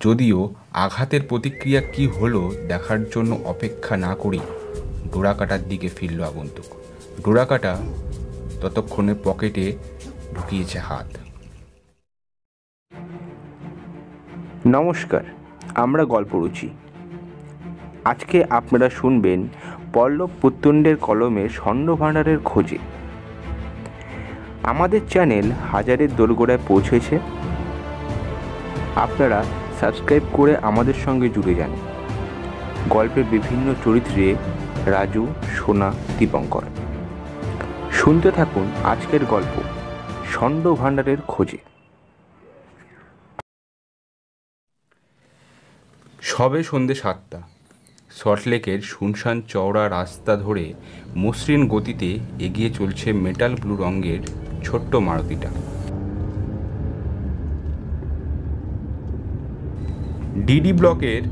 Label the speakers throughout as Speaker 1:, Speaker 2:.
Speaker 1: যদিও আঘাতের প্রতিক্রিয়া কি হলো দেখার জন্য অপেক্ষা না করেই ডোরাকাটার দিকে ফিরল আগন্তুক। ডোরাকাটা ততক্ষণে পকেটে ঢুকিয়েছে হাত।
Speaker 2: নমস্কার, আমরা গল্পরুচি। আজকে আপনারা শুনবেন পল্লব পুত্তুণ্ডের কলমে স্বর্ণভাণ্ডারের খোঁজে। আমাদের চ্যানেল হাজারের দোরগোড়ায় পৌঁছেছে। আপনারা সাবস্ক্রাইব করে আমাদের সঙ্গে জুড়ে যান। গল্পের বিভিন্ন চরিত্রে রাজু, সোনা, দীপঙ্কর। শুনতে থাকুন আজকের গল্প স্বর্ণভাণ্ডারের খোঁজে।
Speaker 1: সবে সন্ধে 7টা। সল্টলেকের শুনশান চওড়া রাস্তা ধরে মসৃণ গতিতে এগিয়ে চলছে মেটাল ব্লু রঙের ছোট্ট মারুতিটা। ডিডি ব্লকের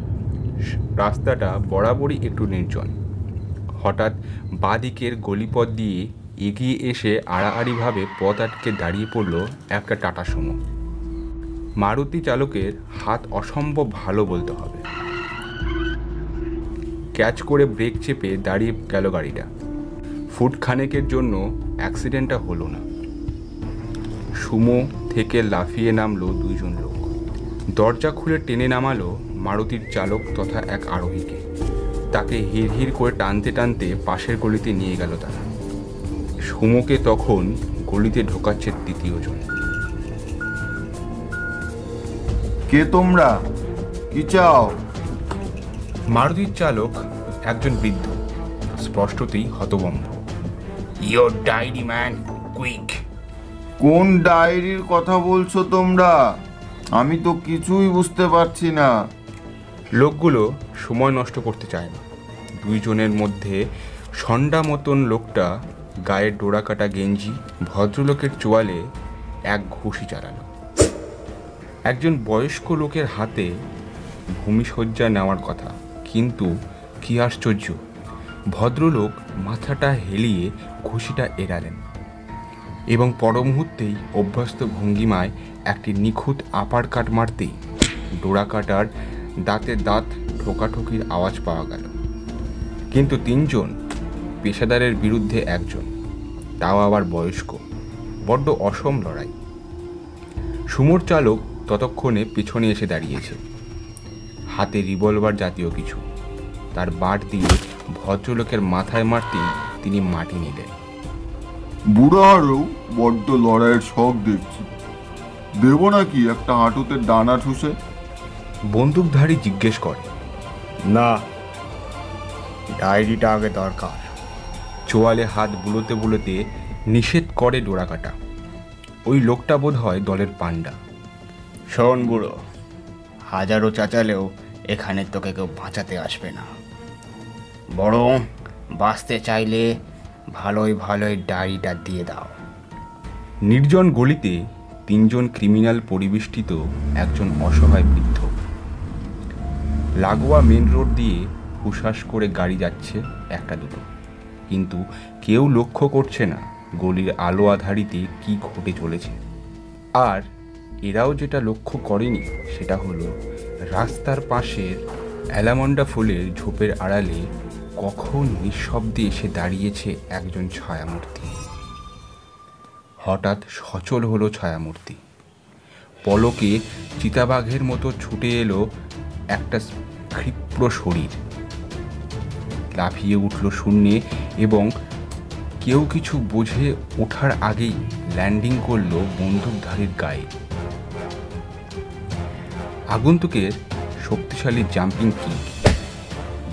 Speaker 1: রাস্তাটা বরাবরই একটু নির্জন। হঠাৎ বাঁদিকের গলিপথ দিয়ে এগিয়ে এসে আড়াআড়িভাবে পথ আটকে দাঁড়িয়ে পড়ল একটা টাটা সুমো। মারুতি চালকের হাত অসম্ভব ভালো বলতে হবে। ক্যাচ করে ব্রেক চেপে দাঁড়িয়ে গেল গাড়িটা। ফুট খানেকের জন্য অ্যাক্সিডেন্টটা হলো না। সুমো থেকে লাফিয়ে নামলো দুইজন লোক। দরজা খুলে টেনে নামালো মারুতির চালক তথা এক আরোহীকে। তাকে হিড়হিড় করে টানতে টানতে পাশের গলিতে নিয়ে গেল তারা। সুমোকে তখন গলিতে ঢোকাচ্ছে তৃতীয়জন।
Speaker 3: কে তোমরা? কি চাও?
Speaker 1: মারুতির চালক একজন বৃদ্ধ, স্পষ্টতই হতভম্ব। Your diary man, quick.
Speaker 3: কোন ডায়েরির কথা বলছো তোমরা? আমি তো কিছুই বুঝতে পারছি না।
Speaker 1: লোকগুলো সময় নষ্ট করতে চায় না। দুইজনের মধ্যে ষণ্ডা মতন লোকটা গায়ে ডোরাকাটা গেঞ্জি, ভদ্রলোকের চোয়ালে এক ঘুষি চালালো। একজন বয়স্ক লোকের হাতে ভূমিশয্যা নেওয়ার কথা, কিন্তু কি আশ্চর্য, ভদ্রলোক মাথাটা হেলিয়ে ঘুষিটা এড়ালেন এবং পরমুহূর্তেই অভ্যস্ত ভঙ্গিমায় একটি নিখুঁত আপার কাট মারতেই ডোরাকাটার দাঁতে দাঁত ঠোকাঠুকির আওয়াজ পাওয়া গেল। কিন্তু তিনজন পেশাদারের বিরুদ্ধে একজন, তাও আবার বয়স্ক। বড্ড অসম লড়াই। সুমোর চালক ততক্ষণে পিছনে এসে দাঁড়িয়েছে, হাতে রিভলভার জাতীয় কিছু। তার বাট দিয়ে ভদ্রলোকের মাথায় মারতেই তিনি মাটি নিলেন।
Speaker 3: বুড়ারও বড্ড লড়াইয়ের শখ দেখছি। দেব নাকি একটা হাঁটুতে ডানা ঠুসে?
Speaker 1: বন্দুকধারী জিজ্ঞেস করে।
Speaker 4: না, ডায়েরিটা আগে দরকার।
Speaker 1: চোয়ালে হাত বুলোতে বুলোতে নিষেধ করে ডোরাকাটা। ওই লোকটা বোধ হয় দলের পান্ডা।
Speaker 4: শোন বুড়ো, হাজারো চাচালেও এখানে তোকে কেউ বাঁচাতে আসবে না। বরং বাঁচতে চাইলে ভালোই ভালোই ডায়েরিটা দিয়ে দাও।
Speaker 1: নির্জন গলিতে তিনজন ক্রিমিনাল পরিবেষ্টিত একজন অসহায় বৃদ্ধ। লাগোয়া মেন রোড দিয়ে হুশাস করে গাড়ি যাচ্ছে একটা দুটো, কিন্তু কেউ লক্ষ্য করছে না গলির আলো আধারিতে কি ঘটে চলেছে। আর এরাও যেটা লক্ষ্য করেনি সেটা হলো রাস্তার পাশের অ্যালামন্ডা ফুলের ঝোপের আড়ালে কখন নিঃশব্দে এসে দাঁড়িয়েছে একজন ছায়ামূর্তি। হঠাৎ সচল হলো ছায়ামূর্তি। পলকে চিতাবাঘের মতো ছুটে এলো একটা ক্ষিপ্র শরীর, লাফিয়ে উঠল শূন্যে এবং কেউ কিছু বুঝে ওঠার আগেই ল্যান্ডিং করলো বন্দুকধারীর গায়ে। আগন্তুকের শক্তিশালী জাম্পিং কিক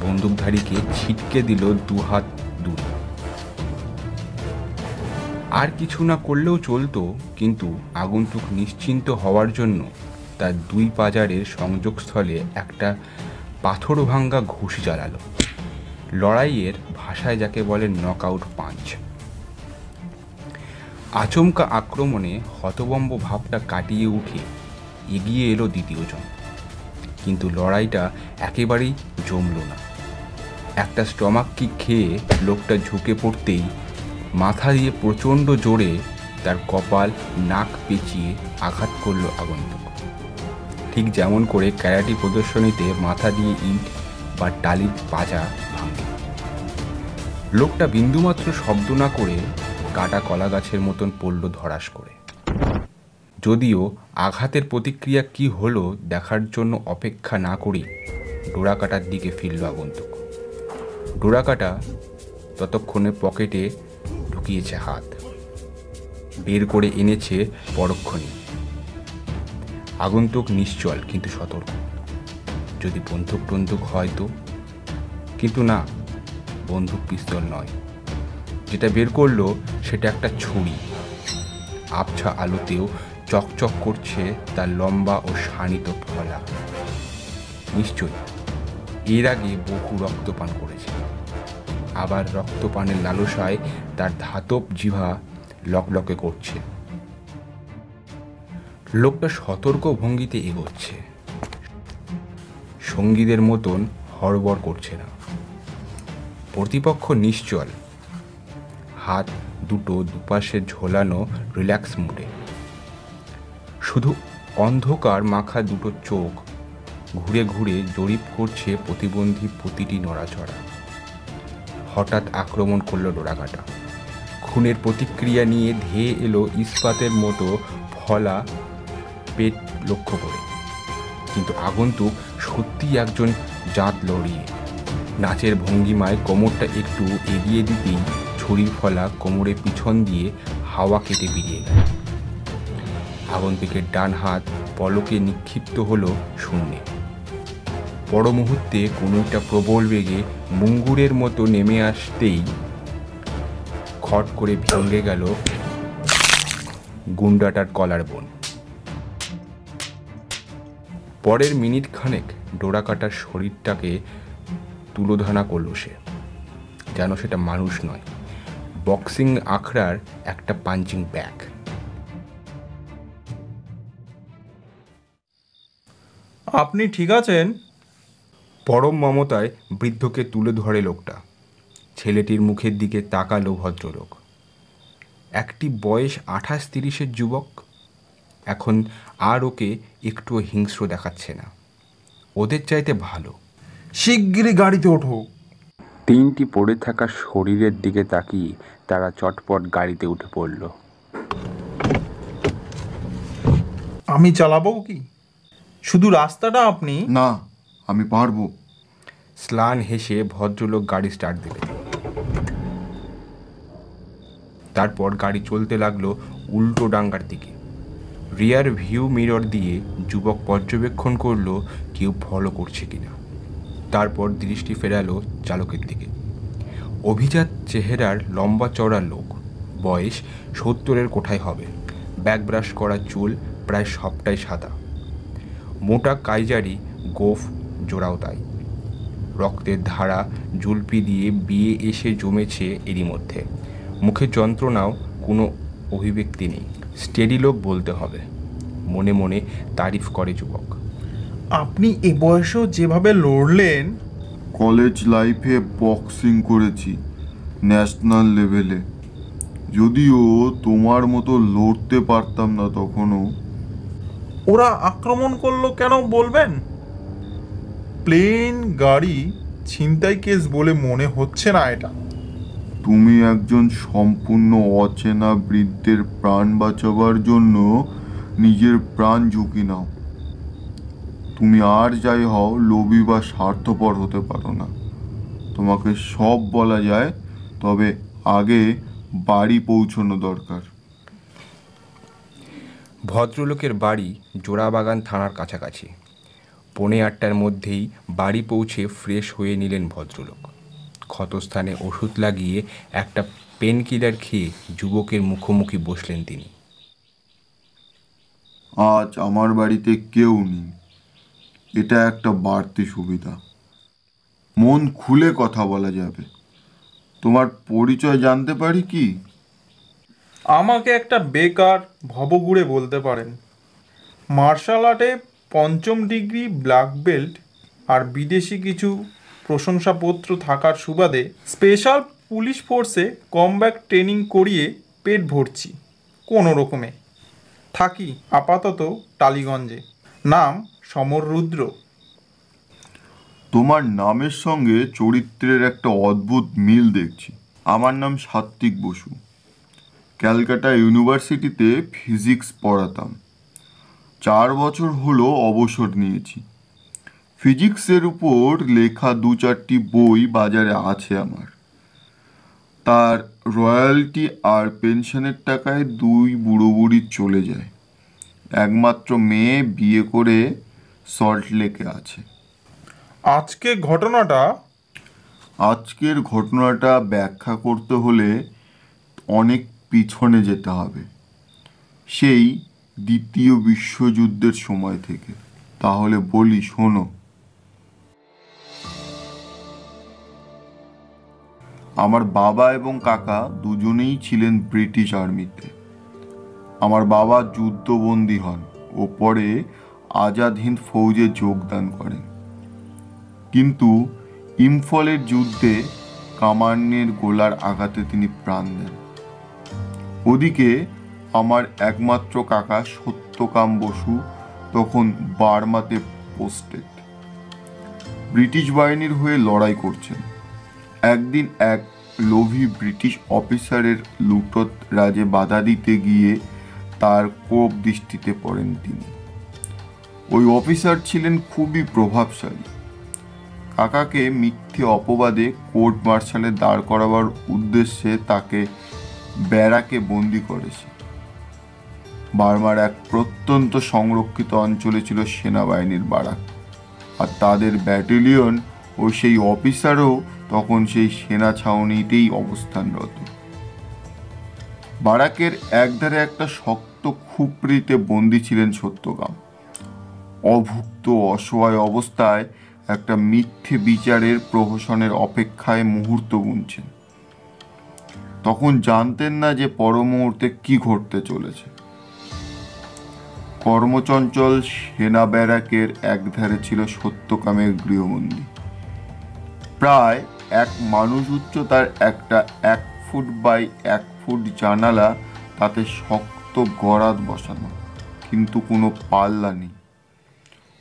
Speaker 1: বন্দুকধারীকে ছিটকে দিল দুহাত দূরে। আর কিছু না করলেও চলতো, কিন্তু আগন্তুক নিশ্চিন্ত হওয়ার জন্য তার দুই পাজারের সংযোগস্থলে একটা পাথর ভাঙ্গা ঘুষি চালালো। লড়াইয়ের ভাষায় যাকে বলে নকআউট পাঞ্চ। আচমকা আক্রমণে হতভম্ব ভাবটা কাটিয়ে উঠে এগিয়ে এলো দ্বিতীয়জন, কিন্তু লড়াইটা একেবারেই জমল না। একটা স্টমাক কিক খেয়ে লোকটা ঝুঁকে পড়তেই মাথা দিয়ে প্রচণ্ড জোরে তার কপাল নাক পেঁচিয়ে আঘাত করল আগন্তুক। ঠিক যেমন করে ক্যারাটি প্রদর্শনীতে মাথা দিয়ে ইট বা টালির পাজা ভাঙে। লোকটা বিন্দুমাত্র শব্দ না করে কাটা কলা গাছের মতন পড়ল ধরাস করে। যদিও আঘাতের প্রতিক্রিয়া কি হলো দেখার জন্য অপেক্ষা না করেই ডোরাকাটার দিকে ফিরল আগন্তুক। ডোরাকাটা ততক্ষণে পকেটে ঢুকিয়েছে হাত, বের করে এনেছে পরক্ষণে। আগন্তুক নিশ্চল কিন্তু সতর্ক, যদি বন্দুক টন্দুক হয় তো। কিন্তু না, বন্দুক পিস্তল নয়। যেটা বের করলো সেটা একটা ছুরি। আবছা আলোতেও চকচক করছে তার লম্বা ও শানিত ফলা। নিশ্চয়ই এর আগে বহু রক্তপান করেছে। আবার রক্তপানের লালসায় তার ধাতব জিহ্বা লকলকে করছে। লোকটা সতর্ক ভঙ্গিতে এগোচ্ছে, সঙ্গীদের মতন হড়বড় করছে না। প্রতিপক্ষ নিশ্চল, হাত দুটো দুপাশে ঝোলানো রিল্যাক্স মুডে। শুধু অন্ধকার মাখা দুটো চোখ ঘুরে ঘুরে জরিপ করছে প্রতিবন্ধী প্রতিটি নড়াচড়া। হঠাৎ আক্রমণ করলো ডোরাকাটা। খুনের প্রতিক্রিয়া নিয়ে ধেয়ে এলো ইস্পাতের মতো ফলা পেট লক্ষ্য করে। কিন্তু আগন্তুক সত্যি একজন জাত লড়িয়ে। নাচের ভঙ্গিমায় কোমরটা একটু এগিয়ে দিতেই ছুরির ফলা কোমরের পিছন দিয়ে হাওয়া কেটে বেরিয়ে গেল। আগন্তুকের ডান হাত পলকে নিক্ষিপ্ত হলো শূন্যে। পর মুহূর্তে কোনো একটা প্রবল বেগে মুঙ্গুরের মতো নেমে আসতেই খট করে ভেঙে গেল গুন্ডাটার কলার বোন। পরের মিনিট খানেক ডোরাকাটার শরীরটাকে তুলোধনা করল সে, যেন সেটা মানুষ নয়, বক্সিং আখড়ার একটা পাঞ্চিং ব্যাগ।
Speaker 5: আপনি ঠিক আছেন?
Speaker 1: পরম মমতায় বৃদ্ধকে তুলে ধরে লোকটা। ছেলেটির মুখের দিকে তাকালো ভদ্রলোক। একটি বয়স 28-30-এর যুবক। এখন আর ওকে একটুও হিংস্র দেখাচ্ছে না, ওদের চাইতে ভালো।
Speaker 5: শিগগিরই গাড়িতে ওঠো।
Speaker 2: তিনটি পড়ে থাকা শরীরের দিকে তাকিয়ে তারা চটপট গাড়িতে উঠে পড়ল।
Speaker 5: আমি চালাবো কি? শুধু রাস্তাটা আপনি।
Speaker 3: না, আমি পারবো।
Speaker 1: স্লান হেসে ভদ্রলোক গাড়ি স্টার্ট দিলেন। তারপর গাড়ি চলতে লাগলো উল্টো ডাঙ্গার দিকে। রিয়ার ভিউ মিরর দিয়ে যুবক পর্যবেক্ষণ করলো কেউ ফলো করছে কিনা। তারপর দৃষ্টি ফেরালো চালকের দিকে। অভিজাত চেহারার লম্বা চওড়া লোক, বয়স 70-এর কোঠায় হবে। ব্যাক ব্রাশ করা চুল প্রায় সবটাই সাদা, মোটা কাইজারি গোফ জোড়াও তাই। রক্তের ধারা জুলপি দিয়ে বিয়ে এসে জমেছে এরই মধ্যে। মুখে যন্ত্রণাও কোনো অভিব্যক্তি নেই। স্টেডি লোক বলতে হবে, মনে মনে তারিফ করে যুবক।
Speaker 5: আপনি এ বয়সেও যেভাবে লড়লেন।
Speaker 3: কলেজ লাইফে বক্সিং করেছি ন্যাশনাল লেভেলে, যদিও তোমার মতো লড়তে পারতাম না তখনও।
Speaker 5: ওরা আক্রমণ করলো কেন বলবেন? প্লেন গাড়ি ছিনতাই কেস বলে মনে হচ্ছে না এটা।
Speaker 3: তুমি একজন সম্পূর্ণ অচেনা বৃদ্ধের প্রাণ বাঁচাবার জন্য নিজের প্রাণ ঝুঁকি নাও। তুমি আর যাই হও লোভী বা স্বার্থপর হতে পারো না। তোমাকে সব বলা যায়, তবে আগে বাড়ি পৌঁছানো দরকার।
Speaker 1: ভদ্রলোকের বাড়ি জোড়াবাগান থানার কাছাকাছি। 8:45-টার মধ্যেই বাড়ি পৌঁছে ফ্রেশ হয়ে নিলেন ভদ্রলোক। ক্ষতস্থানে ওষুধ লাগিয়ে একটা পেন কিলার খেয়ে যুবকের মুখোমুখি বসলেন তিনি।
Speaker 3: আজ আমার বাড়িতে কেউ নেই, এটা একটা বাড়তি সুবিধা। মন খুলে কথা বলা যাবে। তোমার পরিচয় জানতে পারি কি?
Speaker 5: আমাকে একটা বেকার ভবঘুরে বলতে পারেন। মার্শাল আর্টে 5ম ডিগ্রি ব্ল্যাক বেল্ট আর বিদেশি কিছু প্রশংসাপত্র থাকার সুবাদে স্পেশাল পুলিশ ফোর্সে কমব্যাক ট্রেনিং করিয়ে পেট ভরছি কোনো রকমে। থাকি আপাতত টালিগঞ্জে। নাম সমর রুদ্র।
Speaker 3: তোমার নামের সঙ্গে চরিত্রের একটা অদ্ভুত মিল দেখছি। আমার নাম সাত্বিক বসু। ক্যালকাটা ইউনিভার্সিটিতে ফিজিক্স পড়াতাম। 4 বছর হলো অবসর নিয়েছি। ফিজিক্সের উপর লেখা 2-4টি বই বাজারে আছে আমার। তার রয়্যালটি আর পেনশনের টাকায় 2 বুড়ো বুড়ি চলে যায়। একমাত্র মেয়ে বিয়ে করে সল্টলেকে আছে।
Speaker 5: আজকের
Speaker 3: ঘটনাটা ব্যাখ্যা করতে হলে অনেক পিছনে যেতে হবে, সেই 2য় বিশ্বযুদ্ধের সময় থেকে। তাহলে বলি, শোনো। আমার বাবা এবং কাকা দুজনেই ছিলেন ব্রিটিশ আর্মিতে। আমার বাবা যুদ্ধবন্দী হন ও পরে আজাদ হিন্দ ফৌজে যোগদান করেন, কিন্তু ইম্ফলের যুদ্ধে কামানের গোলার আঘাতে তিনি প্রাণ দেন। ওদিকে আমার একমাত্র কাকা সত্যকাম বসু তখন বার্মাতে পোস্টেড, ব্রিটিশ বাহিনীর হয়ে লড়াই করছেন। একদিন এক লোভী ব্রিটিশ অফিসারের লুঠত রাজে বাধা দিতে গিয়ে তার কোপ দৃষ্টিতে পড়েন তিনি। ওই অফিসার ছিলেন খুবই প্রভাবশালী। কাকাকে মিথ্যে অপবাদে কোর্ট মার্শালে দাঁড় করাবার উদ্দেশ্যে তাকে ব্যারাকে বন্দি করেছে। বার্মার এক প্রত্যন্ত সংরক্ষিত অঞ্চলে ছিল সেনাবাহিনীর বারাক, আর তাদের ব্যাটালিয়ন ও সেই অফিসারও তখন সেই সেনা ছাউনিতেই অবস্থানরত। বারাকের একধারে একটা শক্ত খুপড়িতে বন্দী ছিলেন সত্যকাম। অভুক্ত অসহায় অবস্থায় একটা মিথ্যে বিচারের প্রহসনের অপেক্ষায় মুহূর্ত গুনছেন। তখন জানতেন না যে পর মুহূর্তে কি ঘটতে চলেছে। কর্মচঞ্চল সেনা ব্যারাকের একধারে ছিল সত্যকামের গৃহবন্দী। প্রায় 1 মানুষ উচ্চতার একটা 1 ফুট বাই 1 ফুট জানালা, তাতে শক্ত গরাদ বসানো, কিন্তু কোনো পাল্লা নেই।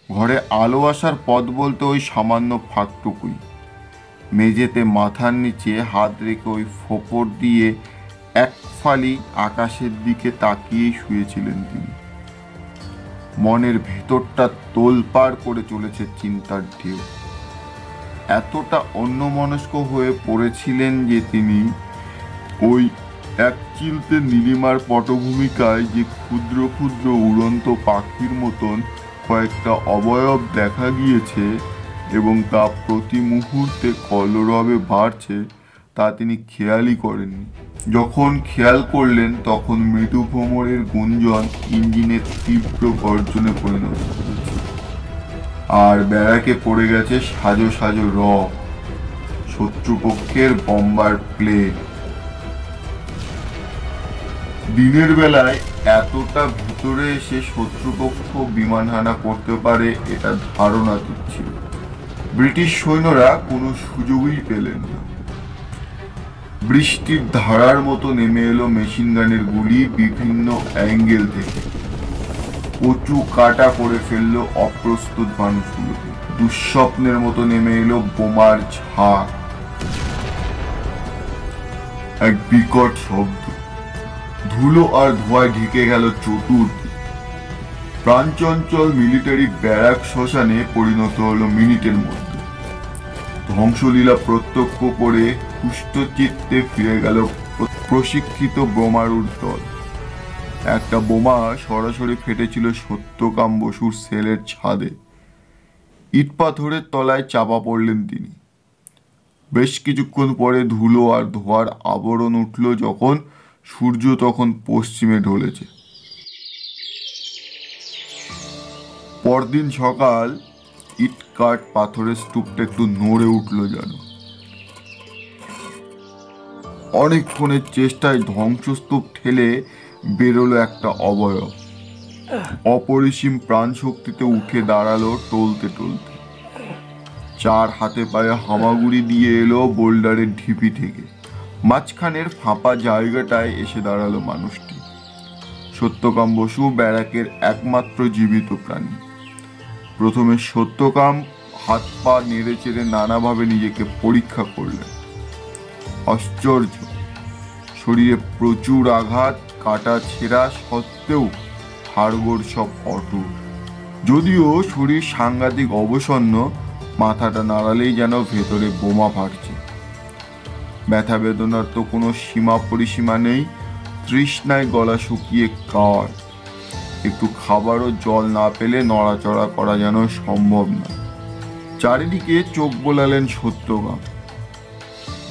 Speaker 3: ঘরে আলো আসার পথ বলতে ওই সামান্য ফাঁকটুকুই। মেঝেতে মাথার নিচে হাত রেখে ওই ফোপর দিয়ে এক ফালি আকাশের দিকে তাকিয়েই শুয়েছিলেন তিনি। মনের ভেতরটা তোলপাড় করে চলেছে চিন্তার ঢেউ। এতটা অন্যমনস্ক হয়ে পড়েছিলেন যে তিনি ওই এক চিলতে নীলিমার পটভূমিকায় যে ক্ষুদ্র ক্ষুদ্র উড়ন্ত পাখির মতন কয়েকটা অবয়ব দেখা গিয়েছে এবং তা প্রতি মুহূর্তে কলরবে বাড়ছে, তা তিনি খেয়ালই করেননি। যখন খেয়াল করলেন তখন মৃদু ভ্রমরের গুঞ্জন ইঞ্জিনের তীব্র গর্জনে পরিণত হয়েছে, আর ব্যারাকে পড়ে গেছে সাজো সাজো শত্রুপক্ষের বম্বার প্লেন। দিনের বেলায় এতটা ভিতরে এসে শত্রুপক্ষ বিমান হানা করতে পারে এটা ধারণা ছিল। ব্রিটিশ সৈন্যরা কোনো সুযোগই পেলেন না। বৃষ্টির ধারার মতো নেমে এলো মেশিন গানের গুলি বিভিন্ন অ্যাঙ্গেল থেকে, কচু কাটা করে ফেললো অপ্রস্তুত মানুষগুলোকে। দুঃস্বপ্নের মতো নেমে এলো বোমার ঝাঁক। এক বিকট শব্দ, ধুলো আর ধোঁয়ায় ঢেকে গেল চতুর্দিক। প্রাণচঞ্চল মিলিটারি ব্যারাক শ্মশানে পরিণত হলো মিনিটের মধ্যে। ধ্বংসলীলা প্রত্যক্ষ করে পুষ্ট চিত্তে ফিরে গেল প্রশিক্ষিত বোমারুর দল। একটা বোমা সরাসরি ফেটেছিল সত্যকাম বসুর সেলের ছাদে। ইট পাথরের তলায় চাপা পড়লেন তিনি। বেশ কিছুক্ষণ পরে ধুলো আর ধোঁয়ার আবরণ উঠল যখন সূর্য তখন পশ্চিমে ঢলেছে। পরদিন সকাল ইট কাঠ পাথরের স্তূপটা একটু নড়ে উঠল যেন। অনেকক্ষণের চেষ্টায় ধ্বংসস্তূপ ঠেলে বেরোলো একটা অবয়ব। অপরিসীম প্রাণ শক্তিতে উঠে দাঁড়ালো টলতে টলতে। 4 হাতে পায়ে হামাগুড়ি দিয়ে এলো বোল্ডারের ঢিপি থেকে। মাঝখানের ফাঁপা জায়গাটায় এসে দাঁড়ালো মানুষটি। সত্যকাম বসু ব্যারাকের একমাত্র জীবিত প্রাণী। প্রথমে সত্যকাম হাত পা নেড়ে চেড়ে নানাভাবে নিজেকে পরীক্ষা করলেন। আশ্চর্য, শরীরে প্রচুর আঘাত, কাটা ছেঁড়া সত্ত্বেও হাড়গোড় সব অটুট। যদিও শরীর সাংঘাতিক অবসন্ন, মাথাটা নাড়ালেই যেন ভেতরে বোমা ফাটছে। ব্যথা বেদনার তো কোনো সীমা পরিসীমা নেই। তৃষ্ণায় গলা শুকিয়ে কাঠ। একটু খাবার ও জল না পেলে নড়াচড়া করা যেন সম্ভব না। চারিদিকে চোখ বোলালেন সত্যকাম।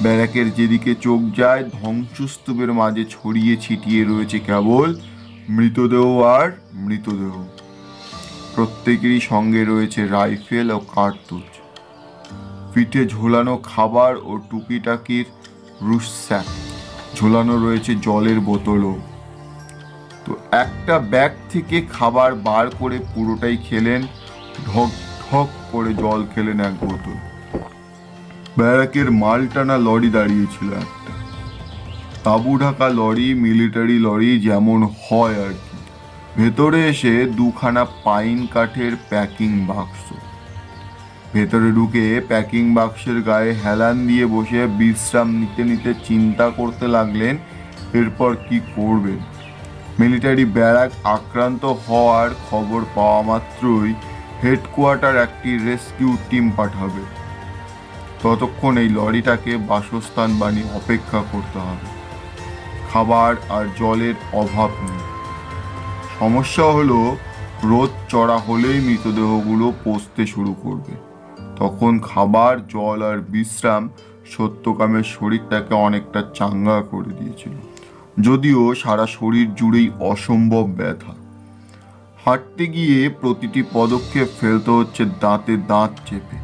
Speaker 3: ব্যারাকের যেদিকে চোখ যায় ধ্বংসস্তূপের মাঝে ছড়িয়ে ছিটিয়ে রয়েছে কেবল মৃতদেহ আর মৃতদেহ। প্রত্যেকেরই সঙ্গে রয়েছে রাইফেল ও কার্তুজ। পিঠে ঝোলানো খাবার ও টুকিটাকির রুস্যাক, ঝোলানো রয়েছে জলের বোতলও। তো একটা ব্যাগ থেকে খাবার বার করে পুরোটাই খেলেন, ঢক ঢক করে জল খেলেন এক বোতল। ব্যারাকের মাল টানা লরি দাঁড়িয়েছিল একটা, তাঁবু ঢাকা লরি, মিলিটারি লরি যেমন হয় আর কি। ভেতরে এসে দুখানা পাইন কাঠের প্যাকিং বাক্স। ভেতরে ঢুকে প্যাকিং বাক্সের গায়ে হেলান দিয়ে বসে বিশ্রাম নিতে নিতে চিন্তা করতে লাগলেন এরপর কি করবেন। মিলিটারি ব্যারাক আক্রান্ত হওয়ার খবর পাওয়া মাত্রই হেডকোয়ার্টার একটি রেস্কিউ টিম পাঠাবে। ততক্ষণ এই লরিটাকে বাসস্থান বানিয়ে অপেক্ষা করতে হবে। খাবার আর জলের অভাব নেই। সমস্যা হলো রোদ চড়া হলেই মৃতদেহগুলো পচতে শুরু করবে। তখন খাবার, জল আর বিশ্রাম সত্যকামের শরীরটাকে অনেকটা চাঙ্গা করে দিয়েছিল। যদিও সারা শরীর জুড়েই অসম্ভব ব্যথা। হাঁটতে গিয়ে প্রতিটি পদক্ষেপ ফেলতে হচ্ছে দাঁতে দাঁত চেপে।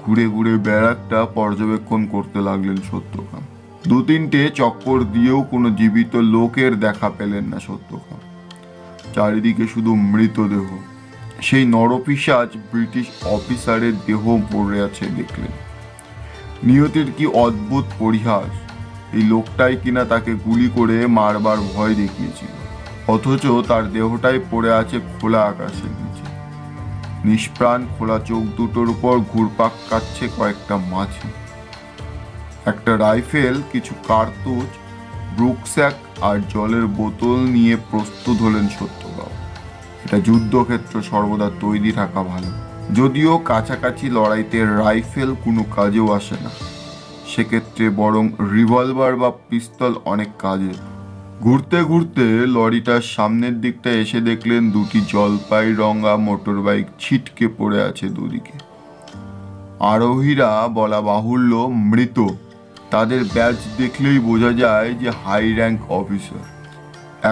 Speaker 3: ঘুরে ঘুরে ব্যারাকটা পর্যবেক্ষণ করতে লাগলেন সত্যকাম। 2-3টে চক্কর দিয়েও কোনো জীবিত লোকের দেখা পেলেন না সত্যকাম। চারিদিকে শুধু মৃতদেহ। সেই নরপিশাচ ব্রিটিশ অফিসারের দেহ পড়ে আছে দেখলেন। নিয়তির কি অদ্ভুত পরিহাস! এই লোকটাই কিনা তাকে গুলি করে মারবার ভয় দেখিয়েছিল, অথচ তার দেহটাই পড়ে আছে খোলা আকাশের নিচে। নিষ্প্রাণ খোলা চোখ দুটোর উপর ঘুরপাক কাটছে কয়েকটা মাছি। একটা রাইফেল, কিছু কার্তুজ, রুকস্যাক আর জলের বোতল নিয়ে প্রস্তুত হলেন সত্যকাম। এটা যুদ্ধক্ষেত্র, সর্বদা তৈরি থাকা ভালো। যদিও কাছাকাছি লড়াইতে রাইফেল কোনো কাজেও আসে না, সেক্ষেত্রে বরং রিভলভার বা পিস্তল অনেক কাজে। ঘুরতে ঘুরতে লরিটার সামনের দিকটা এসে দেখলেন 2টি জলপাই রঙা মোটর বাইক ছিটকে পড়ে আছে দুদিকে। আরোহীরা বলা বাহুল্য মৃত। তাদের ব্যাজ দেখলেই বোঝা যায় যে হাই র্যাঙ্ক অফিসার।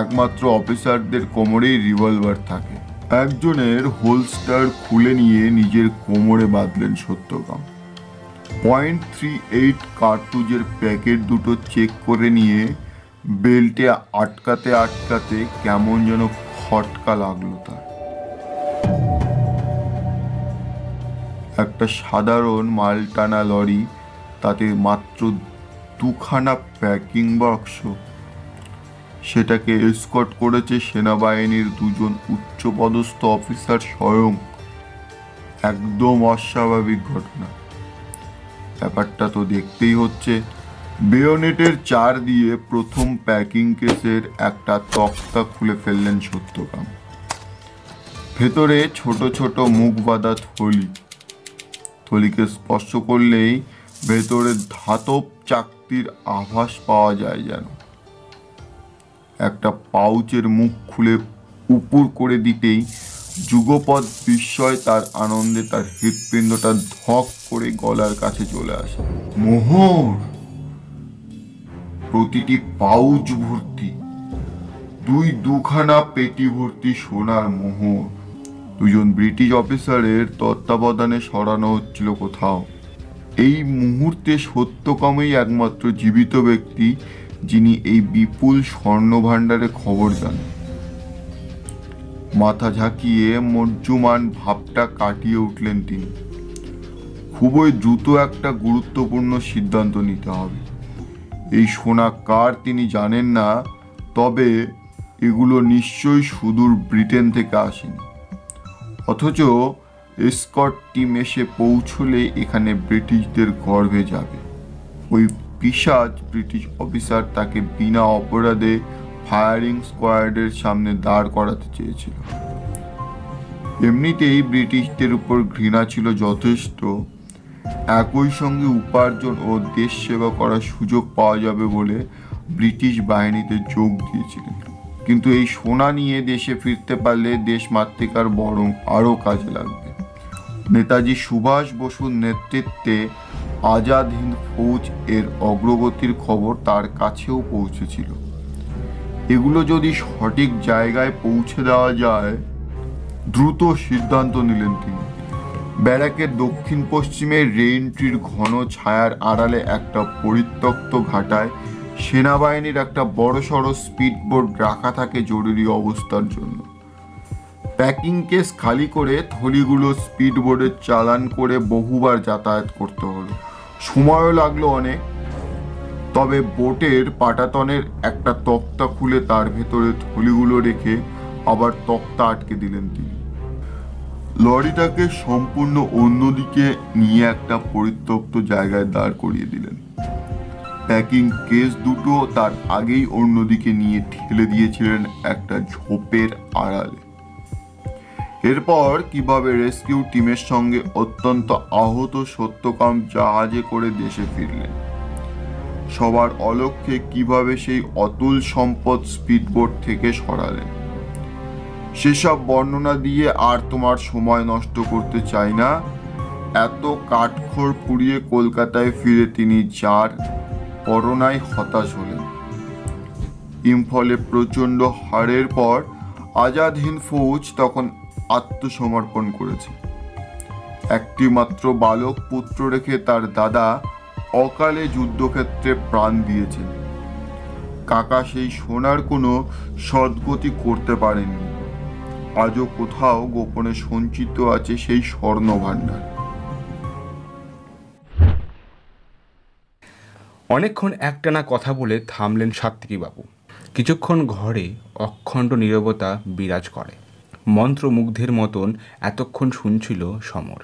Speaker 3: একমাত্র অফিসারদের কোমরেই রিভলভার থাকে। একজনের হোলস্টার খুলে নিয়ে নিজের কোমরে বাঁধলেন সত্যকাম। .38 কার্তুজের প্যাকেট দুটো চেক করে নিয়ে বেল্টে আটকাতে আটকাতে কেমন যেন খটকা লাগলো তার। একটা সাধারণ মাল টানা লরি, তাতে মাত্র 2খানা প্যাকিং বাক্স। সেটাকে এসকর্ট করেছে সেনাবাহিনীর 2জন উচ্চপদস্থ অফিসার স্বয়ং। একদম অস্বাভাবিক ঘটনা। ব্যাপারটা তো দেখতেই হচ্ছে। বেয়োনেটের চার দিয়ে প্রথম প্যাকিং কেসের একটা তক্তা খুলে ফেললেন সত্যকাম। ভেতরে ছোট ছোট মুখ বাঁধা থলি। থলিকে স্পর্শ করলেই ভেতরে ধাতব চাকতির আভাস পাওয়া যায় যেন। একটা পাউচের মুখ খুলে উপুর করে দিতেই যুগপৎ বিস্ময় তার আনন্দে তার হৃৎপিণ্ডটা ধক করে গলার কাছে চলে আসে। মোহর! প্রতিটি পাউচ ভর্তি, 2খানা পেটি ভর্তি সোনার মোহর। 2জন ব্রিটিশ অফিসারের তত্ত্বাবধানে সরানো হচ্ছিল কোথাও। এই মুহূর্তে সত্যকামই একমাত্র জীবিত ব্যক্তি যিনি এই বিপুল স্বর্ণ ভাণ্ডারের খবর জানেন। মাথা ঝাঁকিয়ে মজ্জুমান ভাবটা কাটিয়ে উঠলেন তিনি। খুবই দ্রুত একটা গুরুত্বপূর্ণ সিদ্ধান্ত নিতে হবে। এই সোনা কার তিনি জানেন না, তবে এগুলো নিশ্চয়ই সুদূর ব্রিটেন থেকে আসেনি। অথচ এসকর্ট টিম এসে পৌঁছলে এখানে ব্রিটিশদের গর্ভে যাবে। ওই পিশাচ ব্রিটিশ অফিসার তাকে বিনা অপরাধে ফায়ারিং স্কোয়াডের সামনে দাঁড় করাতে চেয়েছিল। এমনিতেই ব্রিটিশদের উপর ঘৃণা ছিল যথেষ্ট, একই সঙ্গে উপার্জন ও দেশ সেবা করার সুযোগ পাওয়া যাবে বলে ব্রিটিশ বাহিনীতে যোগ দিয়েছিলেন। কিন্তু এই সোনা নিয়ে দেশে ফিরতে পারলে দেশ মাতৃকার বরং আরও কাজে লাগবে। নেতাজি সুভাষ বসুর নেতৃত্বে আজাদ হিন্দ ফৌজ এর অগ্রগতির খবর তার কাছেও পৌঁছেছিল। এগুলো যদি সঠিক জায়গায় পৌঁছে দেওয়া যায়, দ্রুত সিদ্ধান্ত নিলেন তিনি। ব্যারাকের দক্ষিণ পশ্চিমে রেইন ট্রির ঘন ছায়ার আড়ালে একটা পরিত্যক্ত ঘাটায় সেনাবাহিনীর একটা বড়সড় স্পিডবোট রাখা থাকে জরুরি অবস্থার জন্য। প্যাকিং কেস খালি করে থলিগুলো স্পিডবোটে চালান করে বহুবার যাতায়াত করতে হলো। সময়ও লাগলো অনেক। তবে বোটের পাটাতনের একটা তক্তা খুলে তার ভেতরে থলিগুলো রেখে আবার তক্তা আটকে দিলেন তিনি। লরিটাকে সম্পূর্ণ অন্যদিকে নিয়ে একটা পরিত্যক্ত জায়গায় দাঁড় করিয়ে দিলেন। প্যাকিং কেস দুটো তার আগেই অন্যদিকে নিয়ে ঠেলে দিয়েছিলেন একটা ঝোপের আড়ালে। এরপর কিভাবে রেস্কিউ টিমের সঙ্গে অত্যন্ত আহত সত্যকাম জাহাজে করে দেশে ফিরলেন, সবার অলক্ষ্যে কিভাবে সেই অতুল সম্পদ স্পিডবোট থেকে সরালেন, সেসব বর্ণনা দিয়ে আর তোমার সময় নষ্ট করতে চাই না। এত কাঠখড় পুড়িয়ে কলকাতায় ফিরে তিনি যার করোনায় হতাশ হলেন। ইম্ফলে প্রচণ্ড হারের পর আজাদ হিন্দ ফৌজ তখন আত্মসমর্পণ করেছে। একটি মাত্র বালক পুত্র রেখে তার দাদা অকালে যুদ্ধক্ষেত্রে প্রাণ দিয়েছেন। কাকা সেই সোনার কোনো সদ্গতি করতে পারেননি। আজও কোথাও গোপনে সঞ্চিত আছে সেই স্বর্ণ ভাণ্ডার।
Speaker 1: অনেকক্ষণ একটানা কথা বলে থামলেন সাত্ত্বিকবাবু। কিছুক্ষণ ঘরে অখণ্ড নীরবতা বিরাজ করে। মন্ত্রমুগ্ধের মতন এতক্ষণ শুনছিল সমর।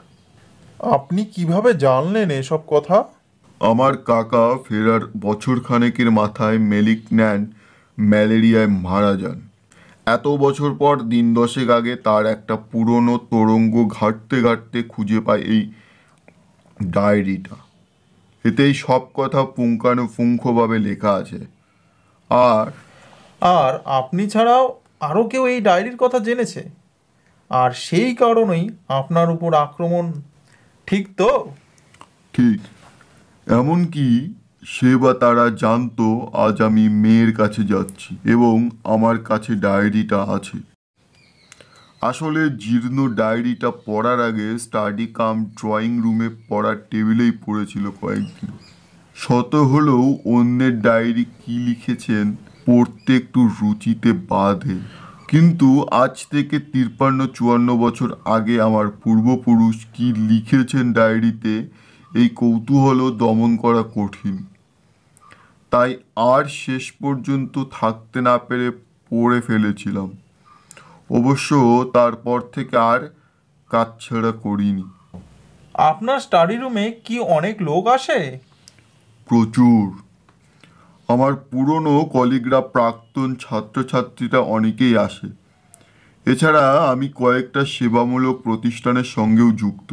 Speaker 5: আপনি কিভাবে জানলেন এসব কথা?
Speaker 3: আমার কাকা ফেরার বছর খানেকের মাথায় মেলিগন্যান্ট ম্যালেরিয়ায় মারা যান। এত বছর পর দিন দশেক আগে তার একটা পুরনো তোরঙ্গ ঘাঁটতে ঘাঁটতে খুঁজে পায় এই ডায়েরিটা। এতেই সব কথা পুঙ্খানুপুঙ্খভাবে লেখা আছে।
Speaker 5: আর আপনি ছাড়াও আরও কেউ এই ডায়েরির কথা জেনেছে, আর সেই কারণেই আপনার উপর আক্রমণ, ঠিক তো?
Speaker 3: ঠিক। এমনকি সে বা তারা জানতো আজ আমি মেয়ের কাছে যাচ্ছি এবং আমার কাছে ডায়েরিটা আছে। আসলে জীর্ণ ডায়েরিটা পড়ার আগে স্টাডি কাম ড্রয়িং রুমে পড়ার টেবিলেই পড়েছিল কয়েকদিন। শত হলেও অন্যের ডায়েরি কি লিখেছেন পড়তে একটু রুচিতে বাধে। কিন্তু আজ থেকে 53-54 বছর আগে আমার পূর্বপুরুষ কি লিখেছেন ডায়েরিতে, এই কৌতূহলও দমন করা কঠিন। তাই আর শেষ পর্যন্ত থাকতে না পেরে পড়ে ফেলেছিলাম। অবশ্য তারপর থেকে আর কাটছাড়া করিনি।
Speaker 5: আপনার স্টাডি রুমে কি অনেক লোক আসে?
Speaker 3: প্রচুর। আমার পুরনো কলিগরা, প্রাক্তন ছাত্রছাত্রীরা অনেকেই আসে। এছাড়া আমি কয়েকটা সেবামূলক প্রতিষ্ঠানের সঙ্গেও যুক্ত,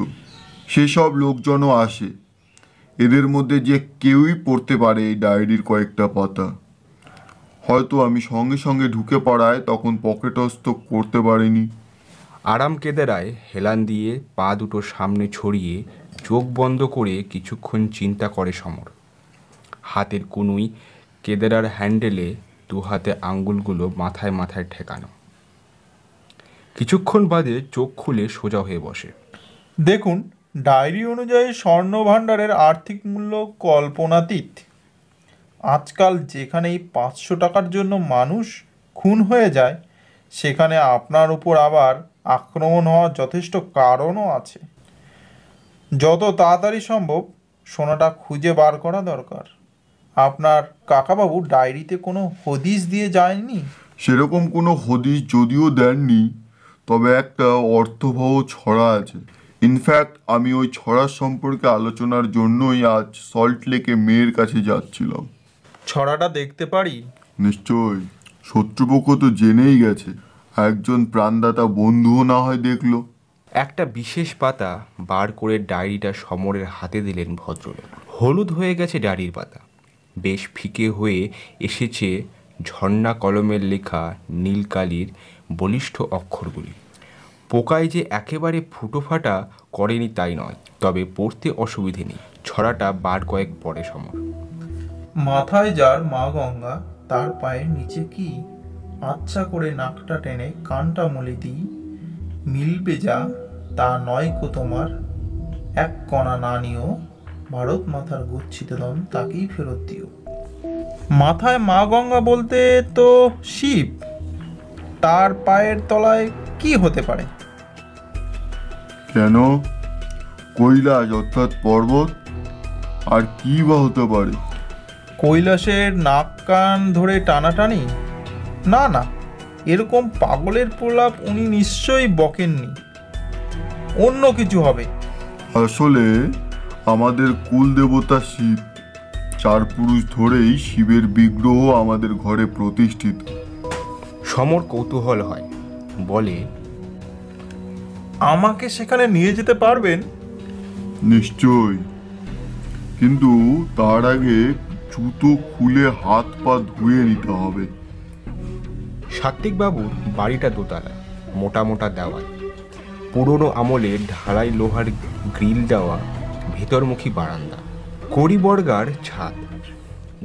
Speaker 3: সেসব লোকজনও আসে। এদের মধ্যে যে কেউই পড়তে পারে এই ডায়েরির কয়েকটা পাতা। হয়তো আমি সঙ্গে সঙ্গে ঢুকে পড়ায় তখন পকেটস্থ করতে পারিনি।
Speaker 1: আরাম কেদারায় হেলান দিয়ে পা দুটো সামনে ছড়িয়ে চোখ বন্ধ করে কিছুক্ষণ চিন্তা করে সমর। হাতের কুনুই কেদারার হ্যান্ডেলে, দু হাতে আঙ্গুলগুলো মাথায় মাথায় ঠেকানো। কিছুক্ষণ বাদে চোখ খুলে সোজা হয়ে বসে।
Speaker 5: দেখুন, ডায়েরি অনুযায়ী স্বর্ণ ভাণ্ডারের আর্থিক মূল্য কল্পনাতীত। আজকাল যেখানেই 500 টাকার জন্য মানুষ খুন হয়ে যায়, সেখানে আপনার উপর আবার আক্রমণ হওয়ার যথেষ্ট কারণও আছে। যত তাড়াতাড়ি সম্ভব সোনাটা খুঁজে বার করা দরকার। আপনার কাকাবাবু ডায়েরিতে কোনো হদিশ দিয়ে যায়নি?
Speaker 3: সেরকম কোনো হদিশ যদিও দেননি, তবে একটা অর্থবহ ছড়া আছে। ইনফ্যাক্ট আমি ওই ছড়ার সম্পর্কে আলোচনার জন্যই আজ সল্ট লেকে মেয়ের কাছে যাচ্ছিলাম।
Speaker 5: ছড়াটা দেখতে পারি?
Speaker 3: নিশ্চয়ই, শত্রুপক্ষ তো জেনেই গেছে, একজন প্রাণদাতা বন্ধুও না হয় দেখলো।
Speaker 1: একটা বিশেষ পাতা বার করে ডায়েরিটা সমরের হাতে দিলেন ভদ্রলোক। হলুদ হয়ে গেছে ডায়েরির পাতা, বেশ ফিকে হয়ে এসেছে ঝর্ণা কলমের লেখা নীল কালির বলিষ্ঠ অক্ষরগুলি। পোকায় যে একেবারে ফুটো ফাটা করেনি তাই নয়, তবে পড়তে অসুবিধে নেই। ছড়াটা বার কয়েক পরে সমর।
Speaker 5: মাথায় যার মা গঙ্গা, তার পায়ের নিচে কি আচ্ছা করে নাকটা টেনে কানটা মলে দিই, মিলবে যা তা নয় কো তোমার, এক কণা না নিও, ভারত মাথার গচ্ছিত দম তাকেই ফেরত দিও। মাথায় মা গঙ্গা বলতে তো শিব, তার পায়ের তলায় কি হতে পারে?
Speaker 3: কেন? কৈলাস অর্থাৎ পর্বত, আর কি বা হতে পারে?
Speaker 5: কৈলাসের নাক কান ধরে টানাটানি? না না, এরকম পাগলের প্রলাপ উনি নিশ্চয়ই বকেননি, অন্য কিছু হবে।
Speaker 3: আসলে আমাদের কুল দেবতা শিব, 4 পুরুষ ধরেই শিবের বিগ্রহ আমাদের ঘরে প্রতিষ্ঠিত।
Speaker 1: সমর কৌতূহল হয়, বলে,
Speaker 5: আমাকে সেখানে নিয়ে যেতে পারবেন?
Speaker 3: নিশ্চয়, কিন্তু তার আগে জুতো খুলে হাত পা ধুয়ে নিতে হবে।
Speaker 1: সাত্ত্বিকবাবুর বাড়িটা দোতলা, মোটা মোটা দেওয়াল, পুরনো আমলের ঢালাই লোহার গ্রিল দেওয়া ভেতরমুখী বারান্দা, কড়িবর্গার ছাদ।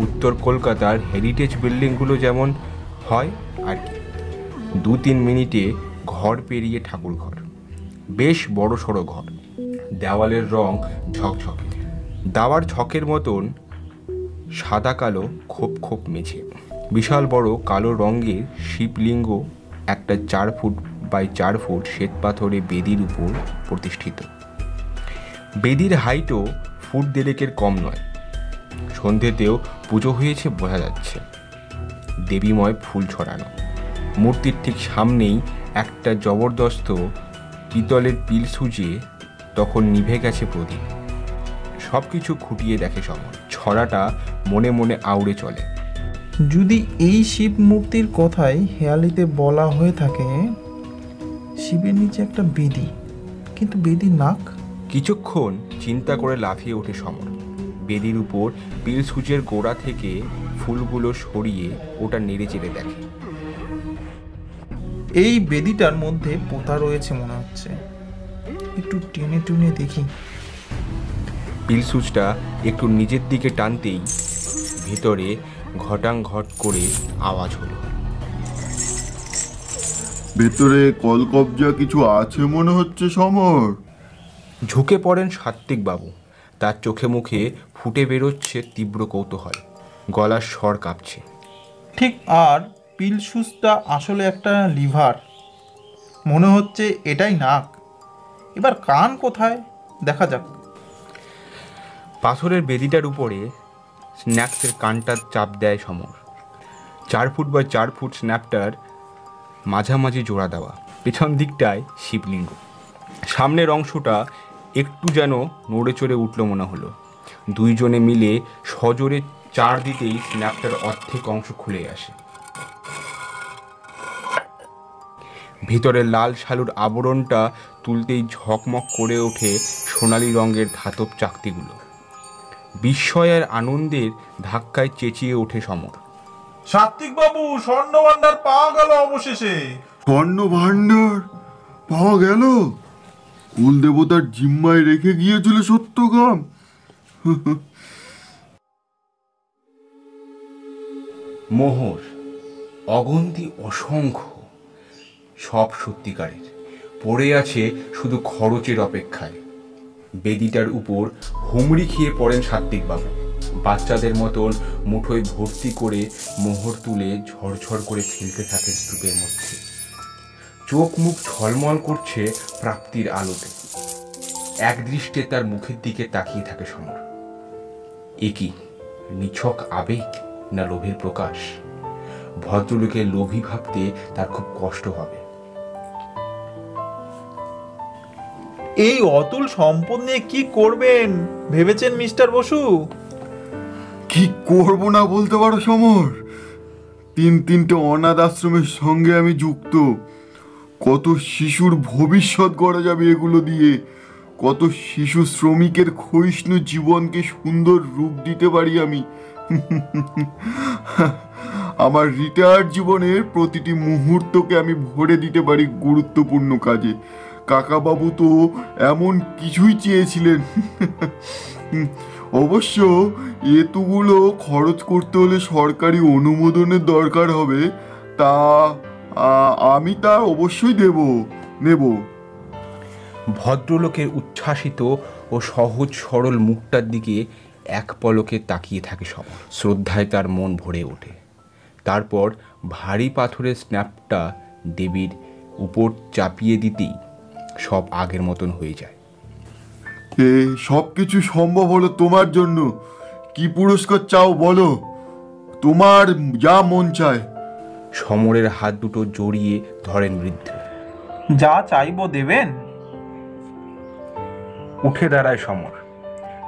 Speaker 1: উত্তর কলকাতার হেরিটেজ বিল্ডিংগুলো যেমন হয় আর কি। 2-3 মিনিটে ঘর পেরিয়ে ঠাকুর ঘর, বেশ বড় সড়ো ঘর। দেওয়ালের রং ঝকঝকে, দাওয়ার ছকের মতন সাদা কালো খোপ খোপ মেঝে। বিশাল বড় কালো রঙের শিবলিঙ্গ একটা 4 ফুট বাই 4 ফুট শ্বেতপাথরে বেদির উপর প্রতিষ্ঠিত। বেদির হাইটও ফুট 1.5 কম নয়। সন্ধেতেও পুজো হয়েছে বোঝা যাচ্ছে। দেবীময় ফুল ছড়ানো। মূর্তির ঠিক সামনেই একটা জবরদস্ত পিতলের পিল সুজে তখন নিভে গেছে প্রদীপ। সব কিছু খুঁটিয়ে দেখে সমর। ছড়াটা মনে মনে আউড়ে চলে।
Speaker 5: যদি এই শিব মূর্তির কথাই হেয়ালিতে বলা হয়ে থাকে, শিবের নিচে একটা বেদি, কিন্তু বেদির নাক।
Speaker 1: কিছুক্ষণ চিন্তা করে লাফিয়ে ওঠে সমর। বেদির উপর পিল সুজের গোড়া থেকে ফুলগুলো সরিয়ে ওটা নেড়ে চেড়ে দেখে।
Speaker 5: এই বেদিটার মধ্যে পোতা রয়েছে মনে হচ্ছে, একটু টেনে টুনে দেখি।
Speaker 1: পিল সুজটা একটু নিজের দিকে টানতেই ভিতরে ঘটাং ঘট করে আওয়াজ হলো।
Speaker 3: ভেতরে কলকবজা কিছু আছে মনে হচ্ছে সমর।
Speaker 1: ঝুঁকে পড়েন সাত্ত্বিকবাবু। তার চোখে মুখে ফুটে বেরোচ্ছে তীব্র কৌতূহল, গলার স্বর কাঁপছে।
Speaker 5: ঠিক, আর পিল সুসটা আসলে একটা লিভার মনে হচ্ছে, এটাই নাক। এবার কান কোথায় দেখা যাক।
Speaker 1: পাথরের বেদিটার উপরে স্ন্যাক্সের কানটা চাপ দেয় সমর। 4 ফুট বাই 4 ফুট স্ন্যাপটার মাঝামাঝি জোড়া দেওয়া, পেছন দিকটায় শিবলিঙ্গ। সামনের অংশটা একটু যেন নড়ে চড়ে উঠল মনে হলো। 2 জনে মিলে সজোরে 4 দিতেই স্ন্যাপটার অর্ধেক অংশ খুলে আসে। ভিতরে লাল শালুর আবরণটা তুলতেই ঝকমক করে ওঠে সোনালি রঙের ধাতব চাকতিগুলো। বিস্ময়ের আনন্দের ধাক্কায় চেঁচিয়ে ওঠে সমর।
Speaker 5: সাত্ত্বিকবাবু, স্বর্ণভাণ্ডার পাওয়া গেল অবশেষে।
Speaker 3: স্বর্ণ ভাণ্ডার পাওয়া গেল? কুল দেবতার জিম্মায় রেখে গিয়েছিল সত্যকাম।
Speaker 1: মোহর অগন্তি অসংখ্য, সব সত্যিকারের, পড়ে আছে শুধু খরচের অপেক্ষায়। বেদিটার উপর হুমড়ি খেয়ে পড়েন সাত্ত্বিকবাবু। বাচ্চাদের মতন মুঠোয় ভর্তি করে মোহর তুলে ঝরঝর করে ফেলতে থাকে স্তূপের মধ্যে। চোখ মুখ ঝলমল করছে প্রাপ্তির আলোতে। একদৃষ্টে তার মুখের দিকে তাকিয়ে থাকে সমর। এ কি নিছক আবেগ না লোভের প্রকাশ? ভদ্রলোকে লোভী ভাবতে তার খুব কষ্ট হবে।
Speaker 5: এই অতুল সম্পদ নিয়ে কি করবেন ভেবেছেন মিস্টার বসু?
Speaker 3: কি করব না বলতে পারো সমর? তিনটে অনাথ আশ্রমের সঙ্গে আমি যুক্ত। কত শিশুর ভবিষ্যৎ গড়া যাবে এগুলো দিয়ে। কত শিশু শ্রমিকের ক্ষয়িষ্ণু জীবনকে সুন্দর রূপ দিতে পারি আমি। আমার রিটায়ার্ড জীবনের প্রতিটি মুহূর্তকে আমি ভরে দিতে পারি গুরুত্বপূর্ণ কাজে। কাকাবাবু তো এমন কিছুই চেয়েছিলেন। অবশ্য এতগুলো খরচ করতে হলে সরকারি অনুমোদনের দরকার হবে। তা আমি তা অবশ্যই নেব।
Speaker 1: ভদ্রলোকের উচ্ছ্বাসিত ও সহজ সরল মুখটার দিকে এক পলকে তাকিয়ে থাকে সমর। শ্রদ্ধায় তার মন ভরে ওঠে। তারপর ভারী পাথরের স্ন্যাপটা দেবীর উপর চাপিয়ে দিতেই সব আগের মতন হয়ে যায়।
Speaker 3: সব কিছু সম্ভব হলো তোমার জন্য। কি পুরস্কার চাও বলো, তোমার যা মন চায়।
Speaker 1: সমরের হাত দুটো জড়িয়ে ধরেন বৃদ্ধ।
Speaker 5: যা চাইবো দেবেন?
Speaker 1: উঠে দাঁড়ায় সমর।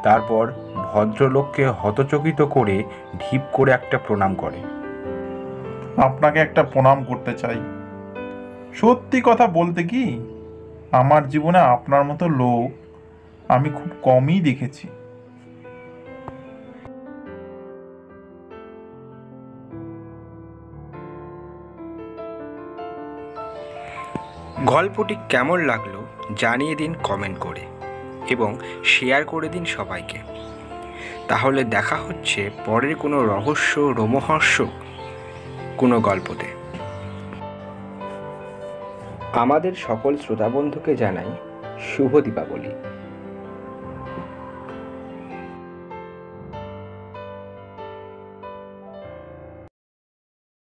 Speaker 1: তারপর ভদ্রলোককে হতচকিত করে ঢিপ করে একটা প্রণাম করে।
Speaker 5: আপনাকে একটা প্রণাম করতে চাই। সত্যি কথা বলতে কি, আমার জীবনে আপনার মতো লোক আমি খুব কমই দেখেছি।
Speaker 2: গল্পটি কেমন লাগলো জানিয়ে দিন কমেন্ট করে এবং শেয়ার করে দিন সবাইকে। তাহলে দেখা হচ্ছে পরের কোনো রহস্য রোমহর্ষক কোনো গল্পতে। আমাদের সকল শ্রোতা বন্ধুকে জানাই শুভ দীপাবলি।